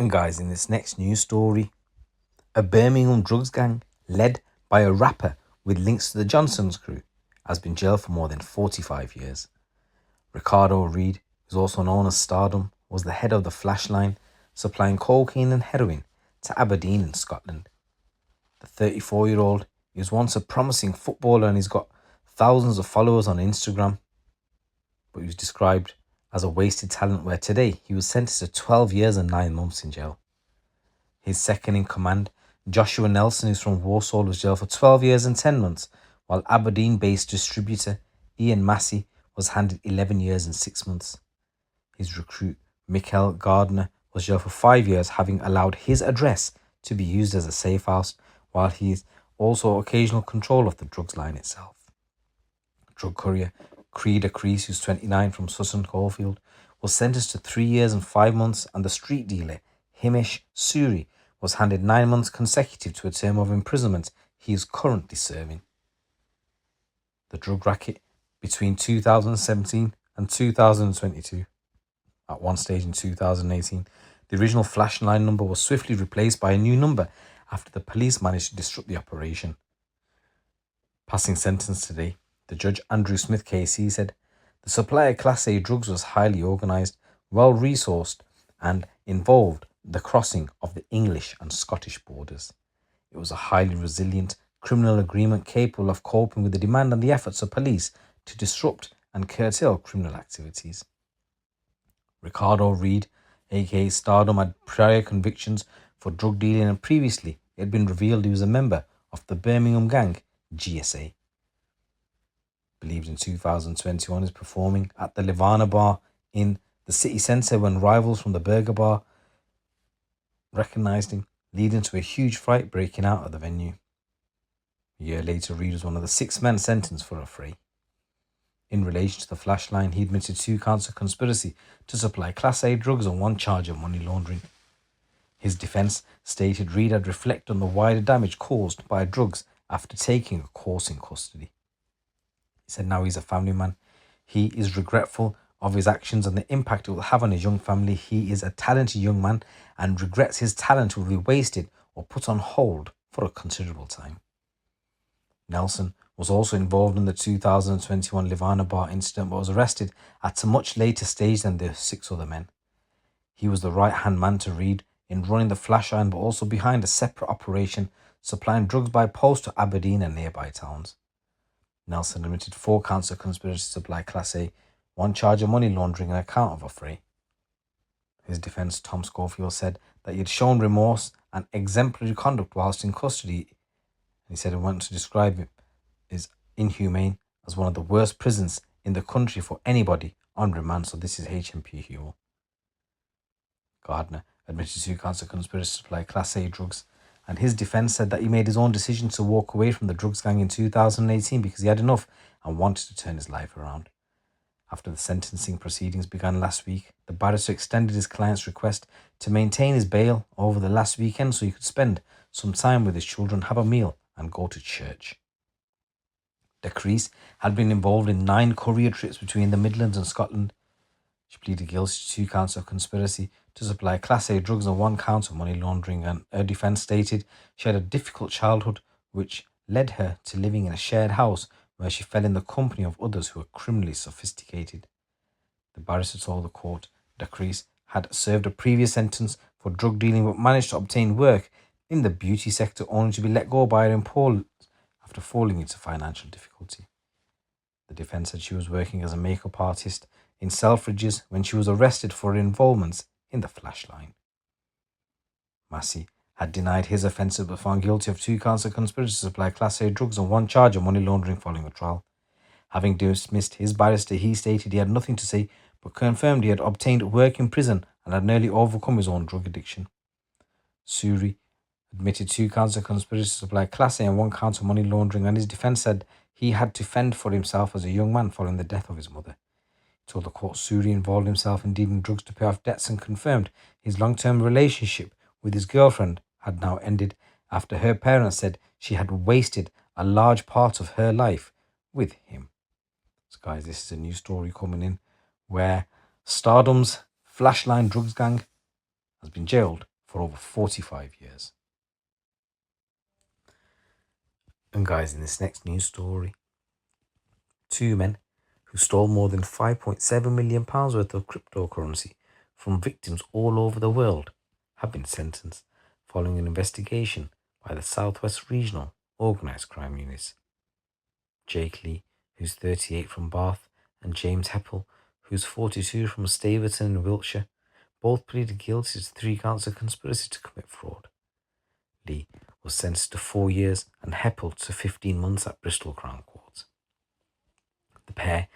And guys, in this next news story, a Birmingham drugs gang led by a rapper with links to the Johnson's crew has been jailed for more than 45 years. Rikardo Reid, who's also known as Stardom, was the head of the Flashline, supplying cocaine and heroin to Aberdeen in Scotland. The 34-year-old was once a promising footballer and he's got thousands of followers on Instagram, but he was described as a wasted talent, where today he was sentenced to 12 years and 9 months in jail. His second in command, Joshua Nelson, who's from Warsaw, was jailed for 12 years and 10 months, while Aberdeen-based distributor Ian Massey was handed 11 years and 6 months. His recruit, Michael Gardner, was jailed for 5 years, having allowed his address to be used as a safe house, while he is also occasional control of the drugs line itself. Drug courier Rikardo Reid, who's 29, from Sutton Coldfield, was sentenced to 3 years and 5 months, and the street dealer Hamish Suri was handed 9 months consecutive to a term of imprisonment he is currently serving. The drug racket between 2017 and 2022. At one stage in 2018, the original Flashline number was swiftly replaced by a new number after the police managed to disrupt the operation. Passing sentence today, the Judge Andrew Smith KC said the supply of Class A drugs was highly organised, well-resourced and involved the crossing of the English and Scottish borders. It was a highly resilient criminal agreement capable of coping with the demand and the efforts of police to disrupt and curtail criminal activities. Rikardo Reid, aka Stardom, had prior convictions for drug dealing, and previously it had been revealed he was a member of the Birmingham gang GSA. Believed in 2021 is performing at the Livana Bar in the city centre when rivals from the Burger Bar recognised him, leading to a huge fight breaking out at the venue. A year later, Reid was one of the 6 men sentenced for a fray. In relation to the Flashline, he admitted 2 counts of conspiracy to supply Class A drugs and 1 charge of money laundering. His defence stated Reid had reflected on the wider damage caused by drugs after taking a course in custody. He said now he's a family man. He is regretful of his actions and the impact it will have on his young family. He is a talented young man and regrets his talent will be wasted or put on hold for a considerable time. Nelson was also involved in the 2021 Livana Bar incident but was arrested at a much later stage than the 6 other men. He was the right-hand man to Reid in running the Flashline, but also behind a separate operation supplying drugs by post to Aberdeen and nearby towns. Nelson admitted 4 counts of conspiracy to supply Class A, 1 charge of money laundering and a count of a fray. His defence, Tom Schofield, said that he had shown remorse and exemplary conduct whilst in custody. He said he wanted to describe it as inhumane, as one of the worst prisons in the country for anybody on remand. So this is HMP Huel. Gardner admitted 2 counts of conspiracy to supply Class A drugs, and his defence said that he made his own decision to walk away from the drugs gang in 2018 because he had enough and wanted to turn his life around. After the sentencing proceedings began last week, the barrister extended his client's request to maintain his bail over the last weekend so he could spend some time with his children, have a meal and go to church. Reid had been involved in 9 courier trips between the Midlands and Scotland. She pleaded guilty to 2 counts of conspiracy to supply Class A drugs and 1 count of money laundering, and her defence stated she had a difficult childhood which led her to living in a shared house where she fell in the company of others who were criminally sophisticated. The barrister told the court Reid had served a previous sentence for drug dealing but managed to obtain work in the beauty sector only to be let go by her employer after falling into financial difficulty. The defence said she was working as a makeup artist in Selfridges when she was arrested for her involvement in the Flashline. Massey had denied his offences but found guilty of 2 counts of conspiracy to supply Class A drugs and 1 charge of money laundering following a trial. Having dismissed his barrister, he stated he had nothing to say but confirmed he had obtained work in prison and had nearly overcome his own drug addiction. Suri admitted 2 counts of conspiracy to supply Class A and 1 count of money laundering, and his defence said he had to fend for himself as a young man following the death of his mother. He told the court Suri involved himself in dealing drugs to pay off debts and confirmed his long-term relationship with his girlfriend had now ended after her parents said she had wasted a large part of her life with him. So guys, this is a new story coming in where Stardom's Flashline drugs gang has been jailed for over 45 years. And guys, in this next news story, two men who stole more than £5.7 million worth of cryptocurrency from victims all over the world have been sentenced following an investigation by the Southwest Regional Organised Crime Unit. Jake Lee, who's 38 from Bath, and James Heppel, who's 42 from Staverton in Wiltshire, both pleaded guilty to 3 counts of conspiracy to commit fraud. Lee was sentenced to 4 years and Heppel to 15 months at Bristol Crown Court. The pair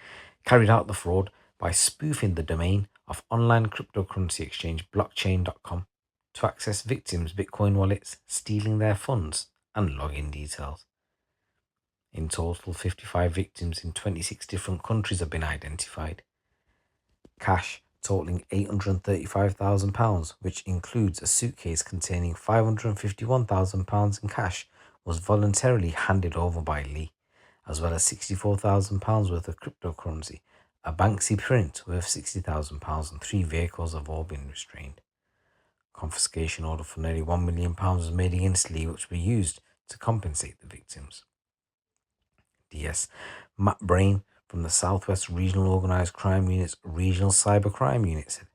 carried out the fraud by spoofing the domain of online cryptocurrency exchange blockchain.com to access victims' Bitcoin wallets, stealing their funds and login details. In total, 55 victims in 26 different countries have been identified. Cash totaling £835,000, which includes a suitcase containing £551,000 in cash, was voluntarily handed over by Lee, as well as £64,000 worth of cryptocurrency, a Banksy print worth £60,000, and 3 vehicles have all been restrained. Confiscation order for nearly £1 million was made against Lee, which were used to compensate the victims. DS Matt Brain from the Southwest Regional Organised Crime Unit's Regional Cybercrime Unit said,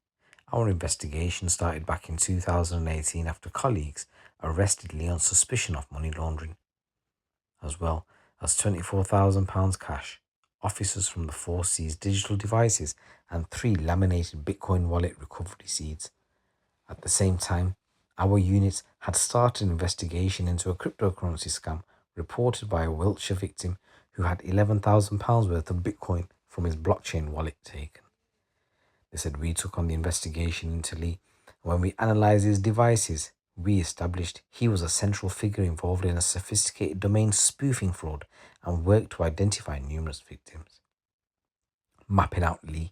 "Our investigation started back in 2018 after colleagues arrested Lee on suspicion of money laundering, as well as £24,000 cash. Officers from the force seized digital devices and 3 laminated Bitcoin wallet recovery seeds. At the same time, our unit had started an investigation into a cryptocurrency scam reported by a Wiltshire victim who had £11,000 worth of Bitcoin from his blockchain wallet taken. They said we took on the investigation into Lee, and when we analysed his devices, we established he was a central figure involved in a sophisticated domain spoofing fraud and worked to identify numerous victims. Mapping out Lee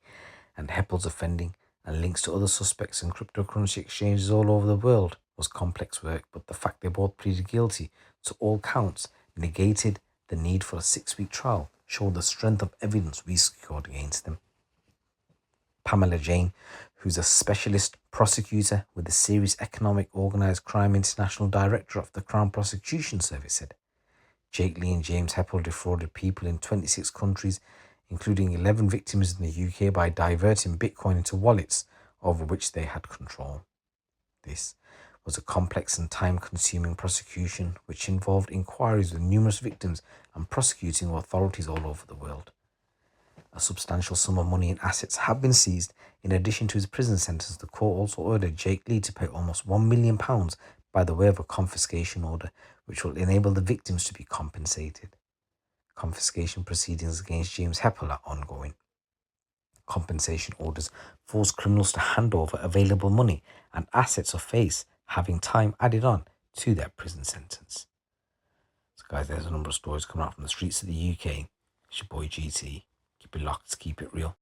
and Heppel's offending and links to other suspects and cryptocurrency exchanges all over the world was complex work, but the fact they both pleaded guilty to all counts negated the need for a 6-week trial, showed the strength of evidence we secured against them. Pamela Jane, who's a specialist prosecutor with the Serious Economic Organised Crime International Director of the Crown Prosecution Service, said, Jake Lee and James Heppel defrauded people in 26 countries, including 11 victims in the UK, by diverting Bitcoin into wallets over which they had control. This was a complex and time-consuming prosecution which involved inquiries with numerous victims and prosecuting authorities all over the world. A substantial sum of money and assets have been seized. In addition to his prison sentence, the court also ordered Jake Lee to pay almost £1 million by the way of a confiscation order, which will enable the victims to be compensated. Confiscation proceedings against James Heppel are ongoing. Compensation orders force criminals to hand over available money and assets or face having time added on to their prison sentence. So guys, there's a number of stories coming out from the streets of the UK. It's your boy GT. Keep it locked, keep it real.